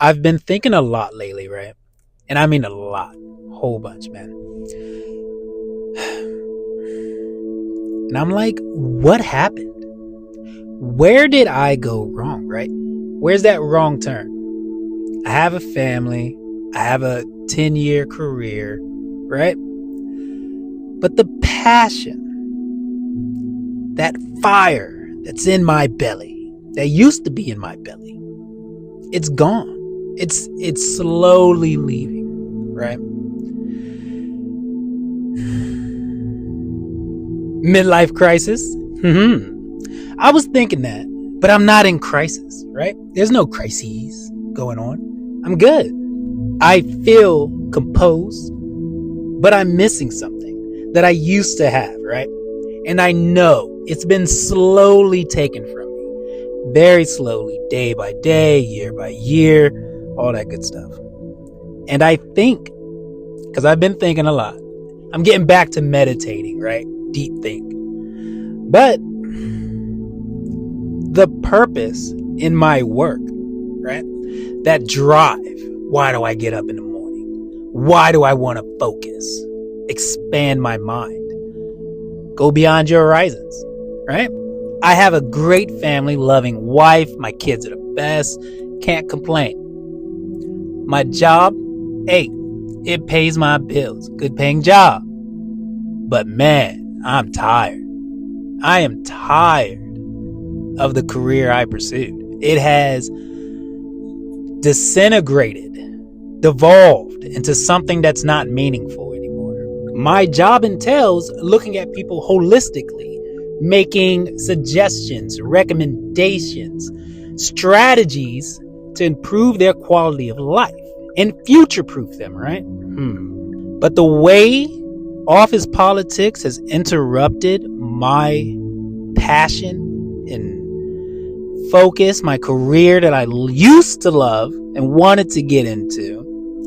I've been thinking a lot lately, right? And I mean a lot. Whole bunch, man. And I'm like, what happened? Where did I go wrong, right? Where's that wrong turn? I have a family. I have a 10-year career, right? But the passion, that fire that's in my belly, that used to be in my belly, it's gone. It's slowly leaving, right? Midlife crisis. I was thinking that, but I'm not in crisis, right? There's no crises going on. I'm good. I feel composed, but I'm missing something that I used to have, right? And I know it's been slowly taken from me, very slowly, day by day, year by year, all that good stuff. And I think, because I've been thinking a lot, I'm getting back to meditating, right? Deep think. But the purpose in my work, right? That drive. Why do I get up in the morning? Why do I want to focus? Expand my mind. Go beyond your horizons, right? I have a great family, loving wife. My kids are the best. Can't complain. My job, hey, it pays my bills. Good paying job. But man, I'm tired. I am tired of the career I pursued. It has disintegrated, devolved into something that's not meaningful anymore. My job entails looking at people holistically, making suggestions, recommendations, strategies to improve their quality of life and future-proof them, right? But the way office politics has interrupted my passion and focus, my career that I used to love and wanted to get into.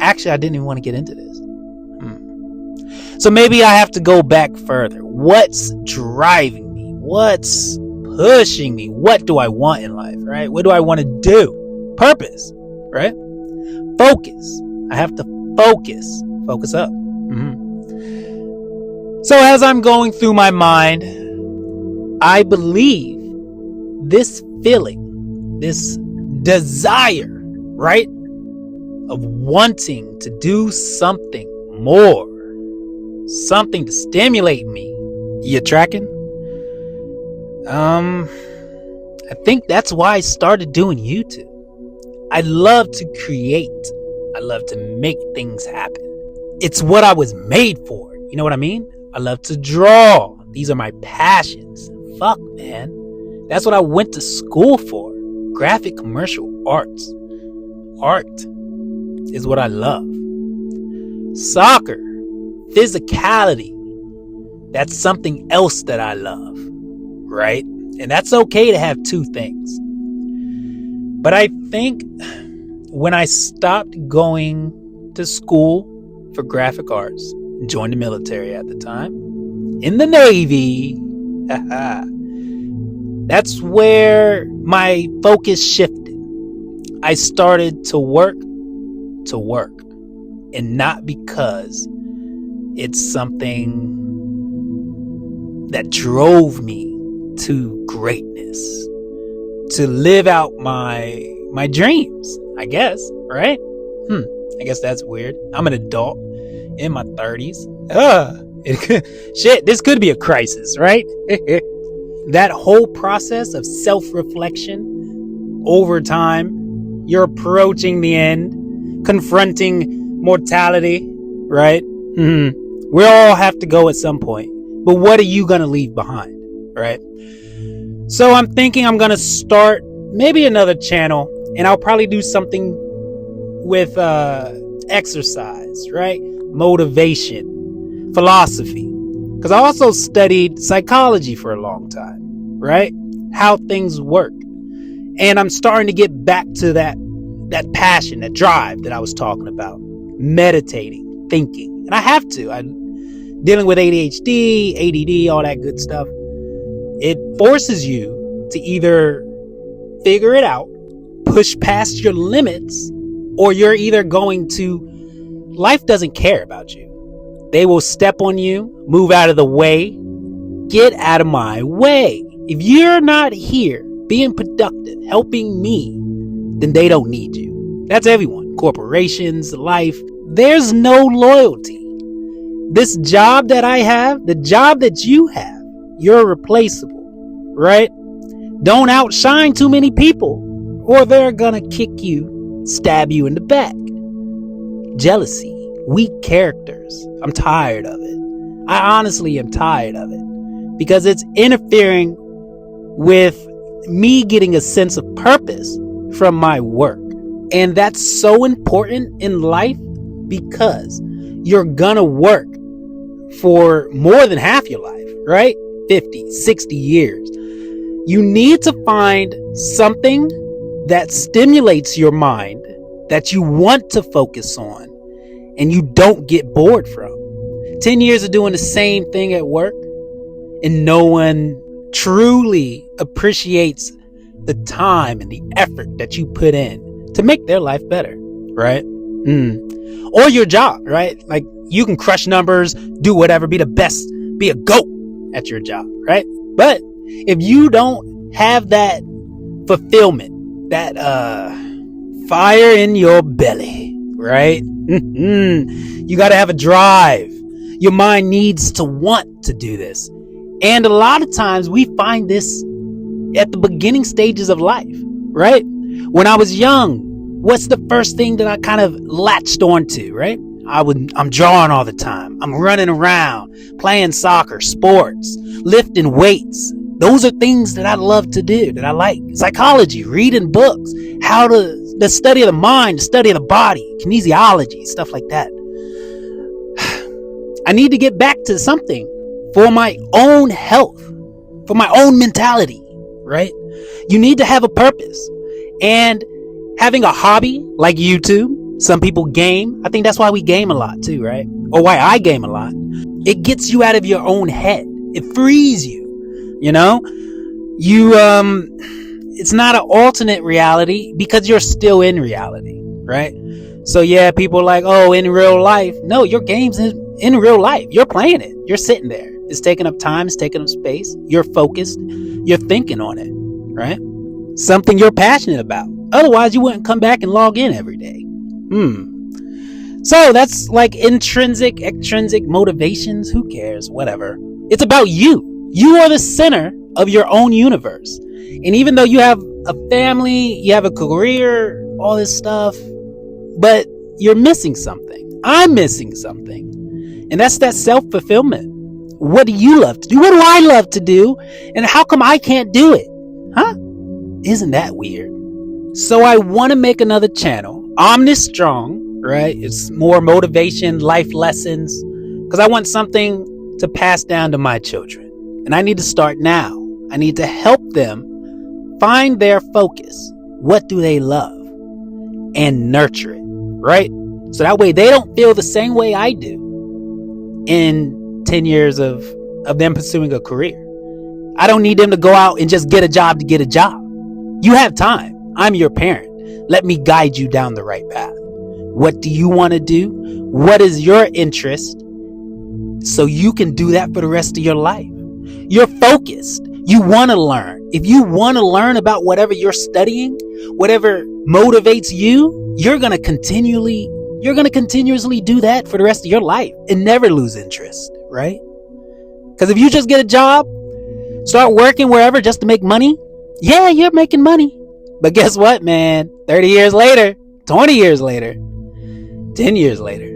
Actually, I didn't even want to get into this. So maybe I have to go back further. What's driving me? What's pushing me? What do I want in life, right? What do I want to do? Purpose, right? Focus. I have to focus. Focus up. So as I'm going through my mind, I believe this feeling, this desire, right, of wanting to do something more, something to stimulate me. You tracking? I think that's why I started doing YouTube. I love to create. I love to make things happen. It's what I was made for. You know what I mean? I love to draw. These are my passions. Fuck, man. That's what I went to school for. Graphic commercial arts. Art is what I love. Soccer. Physicality. That's something else that I love. Right? And that's okay to have two things. But I think when I stopped going to school for graphic arts, joined the military at the time, in the Navy, that's where my focus shifted. I started to work, and not because it's something that drove me to greatness, to live out my dreams, I guess, right? I guess that's weird. I'm an adult in my 30s. This could be a crisis, right? That whole process of self-reflection over time, you're approaching the end, confronting mortality, right? We all have to go at some point, but what are you going to leave behind, right? So I'm thinking I'm going to start maybe another channel, and I'll probably do something with exercise, right? Motivation, philosophy, because I also studied psychology for a long time, right? How things work. And I'm starting to get back to that passion, that drive that I was talking about. Meditating, thinking. And I have to. I'm dealing with ADHD, ADD, all that good stuff. It forces you to either figure it out, push past your limits, or you're either going to, life doesn't care about you. They will step on you, move out of the way, get out of my way. If you're not here being productive, helping me, then they don't need you. That's everyone. Corporations, life. There's no loyalty. This job that I have, the job that you have, you're replaceable, right? Don't outshine too many people or they're gonna kick you, stab you in the back. Jealousy, weak characters. I'm tired of it. I honestly am tired of it because it's interfering with me getting a sense of purpose from my work. And that's so important in life because you're gonna work for more than half your life, right? 50, 60 years. You need to find something that stimulates your mind that you want to focus on and you don't get bored from. 10 years of doing the same thing at work and no one truly appreciates the time and the effort that you put in to make their life better, right? Or your job, right? Like you can crush numbers, do whatever, be the best, be a GOAT at your job, right? But if you don't have that fulfillment, that fire in your belly, right? You got to have a drive. Your mind needs to want to do this. And a lot of times we find this at the beginning stages of life, right? When I was young, what's the first thing that I kind of latched onto, right? I'm drawing all the time. I'm running around, playing soccer, sports, lifting weights. Those are things that I love to do, that I like. Psychology, reading books, the study of the mind, the study of the body, kinesiology, stuff like that. I need to get back to something for my own health, for my own mentality, right? You need to have a purpose. And having a hobby like YouTube, some people game. I think that's why we game a lot too, right? Or why I game a lot. It gets you out of your own head. It frees you, you know? It's not an alternate reality because you're still in reality, right? So yeah, people are like, oh, in real life. No, your game's in real life. You're playing it. You're sitting there. It's taking up time. It's taking up space. You're focused. You're thinking on it, right? Something you're passionate about. Otherwise, you wouldn't come back and log in every day. So that's like intrinsic, extrinsic motivations. Who cares? Whatever. It's about you. You are the center of your own universe. And even though you have a family, you have a career, all this stuff, but you're missing something. I'm missing something. And that's that self-fulfillment. What do you love to do? What do I love to do? And how come I can't do it? Huh? Isn't that weird? So I want to make another channel. Omni-Strong, right? It's more motivation, life lessons. Because I want something to pass down to my children. And I need to start now. I need to help them find their focus. What do they love? And nurture it, right? So that way they don't feel the same way I do in 10 years of them pursuing a career. I don't need them to go out and just get a job to get a job. You have time. I'm your parent. Let me guide you down the right path. What do you want to do? What is your interest? So you can do that for the rest of your life. You're focused. You want to learn. If you want to learn about whatever you're studying, whatever motivates you, you're going to continuously do that for the rest of your life and never lose interest, right? Because if you just get a job, start working wherever just to make money, yeah, you're making money. But guess what, man? 30 years later, 20 years later, 10 years later,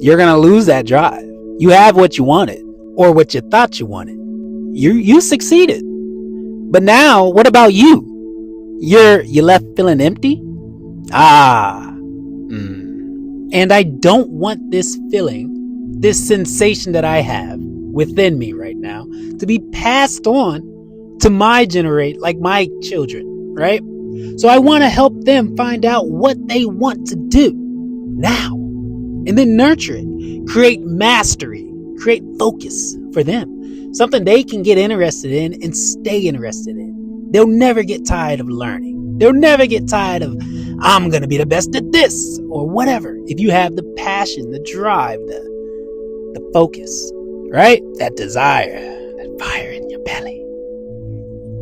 you're going to lose that drive. You have what you wanted or what you thought you wanted. You succeeded. But now, what about you? You left feeling empty? And I don't want this feeling, this sensation that I have within me right now to be passed on to my children, right? So I want to help them find out what they want to do now and then nurture it, create mastery, create focus for them, something they can get interested in and stay interested in. They'll never get tired of learning. They'll never get tired of, I'm going to be the best at this or whatever. If you have the passion, the drive, the focus, right? That desire, that fire in your belly.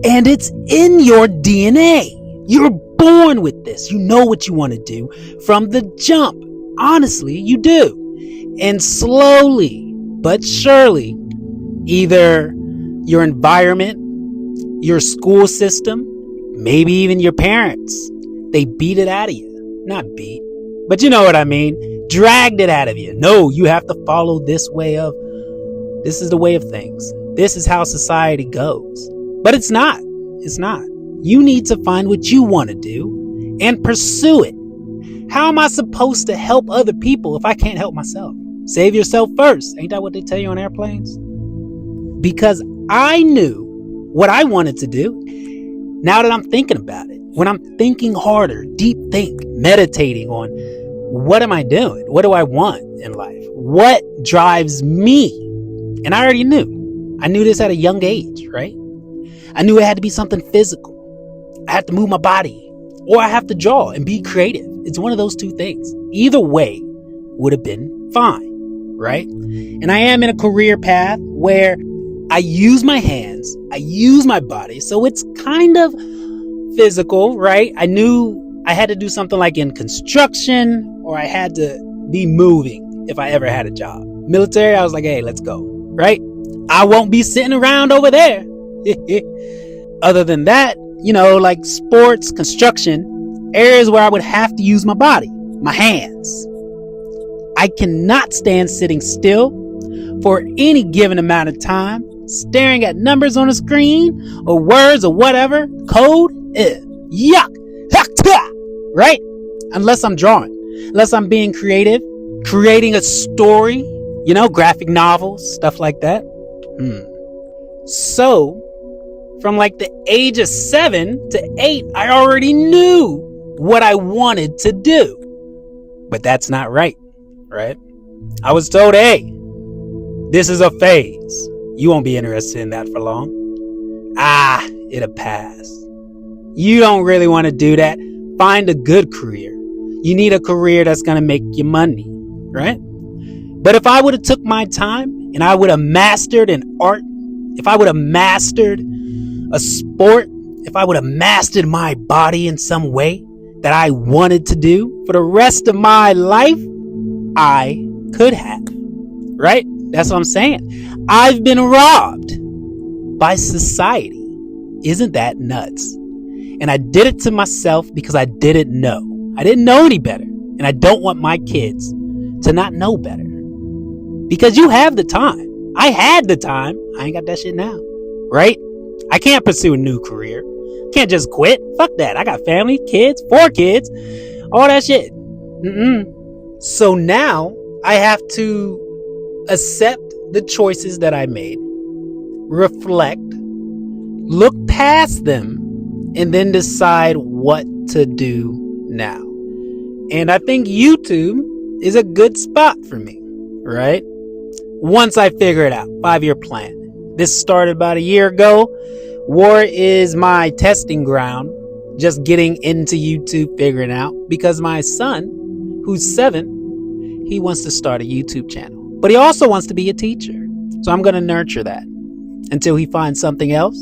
And it's in your DNA. You're born with this. You know what you want to do from the jump. Honestly, you do. And slowly but surely, either your environment, your school system, maybe even your parents, they beat it out of you. Not beat, but you know what I mean. Dragged it out of you. No, you have to follow this is the way of things. This is how society goes. But it's not. It's not. You need to find what you want to do and pursue it. How am I supposed to help other people if I can't help myself? Save yourself first. Ain't that what they tell you on airplanes? Because I knew what I wanted to do now that I'm thinking about it. When I'm thinking harder, deep think, meditating on what am I doing? What do I want in life? What drives me? And I already knew. I knew this at a young age, right? I knew it had to be something physical. I had to move my body, or I have to draw and be creative. It's one of those two things. Either way would have been fine, right? And I am in a career path where I use my hands, I use my body, so it's kind of physical, right? I knew I had to do something like in construction, or I had to be moving if I ever had a job. Military, I was like, hey, let's go, right? I won't be sitting around over there. Other than that, like sports, construction, areas where I would have to use my body, my hands. I cannot stand sitting still for any given amount of time, staring at numbers on a screen or words or whatever, code, yuck, right? Unless I'm drawing, unless I'm being creative, creating a story, graphic novels, stuff like that. So from like the age of 7 to 8, I already knew what I wanted to do. But that's not right? I was told, hey, this is a phase. You won't be interested in that for long. It'll pass. You don't really want to do that. Find a good career. You need a career that's going to make you money, right? But if I would have took my time and I would have mastered an art, if I would have mastered a sport, if I would have mastered my body in some way that I wanted to do for the rest of my life, I could have, right? That's what I'm saying. I've been robbed by society. Isn't that nuts? And I did it to myself because I didn't know. I didn't know any better. And I don't want my kids to not know better. Because you have the time. I had the time. I ain't got that shit now, right? I can't pursue a new career. Can't just quit. Fuck that. I got family, kids, 4 kids, all that shit. So now I have to accept the choices that I made, reflect, look past them, and then decide what to do now. And I think YouTube is a good spot for me, right? Once I figure it out, 5-year plan. This started about a year ago. War is my testing ground, just getting into YouTube, figuring out, because my son, who's 7, he wants to start a YouTube channel, but he also wants to be a teacher. So I'm going to nurture that until he finds something else,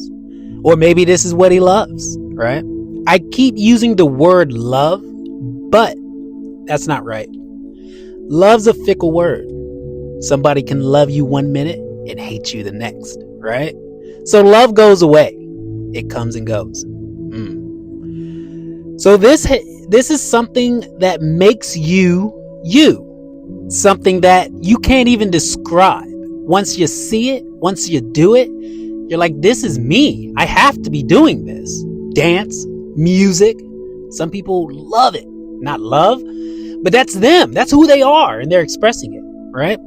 or maybe this is what he loves, right? I keep using the word love, but that's not right. Love's a fickle word. Somebody can love you one minute and hate you the next, right? So love goes away. It comes and goes. So this is something that makes you you. Something that you can't even describe. Once you see it, once you do it, you're like, this is me. I have to be doing this. Dance, music. Some people love it. Not love, but that's them. That's who they are, and they're expressing it, right?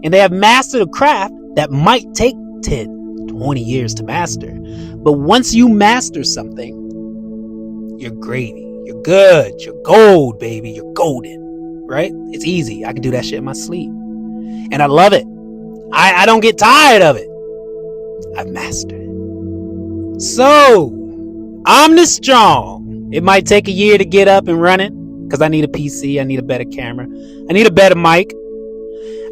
And they have mastered a craft that might take 10, 20 years to master. But once you master something, you're gravy. You're good. You're gold, baby. You're golden, right? It's easy. I can do that shit in my sleep. And I love it. I don't get tired of it. I've mastered it. So, I'm the strong. It might take a year to get up and running. because I need a PC. I need a better camera. I need a better mic.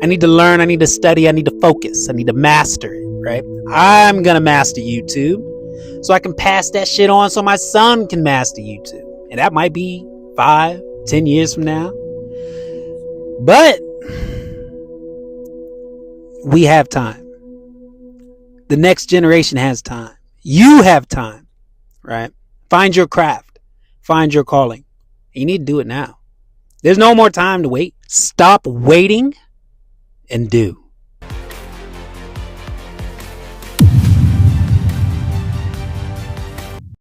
I need to learn. I need to study. I need to focus. I need to master it, right? I'm going to master YouTube so I can pass that shit on so my son can master YouTube. And that might be 5-10 years from now. But we have time. The next generation has time. You have time, right? Find your craft. Find your calling. You need to do it now. There's no more time to wait. Stop waiting and do.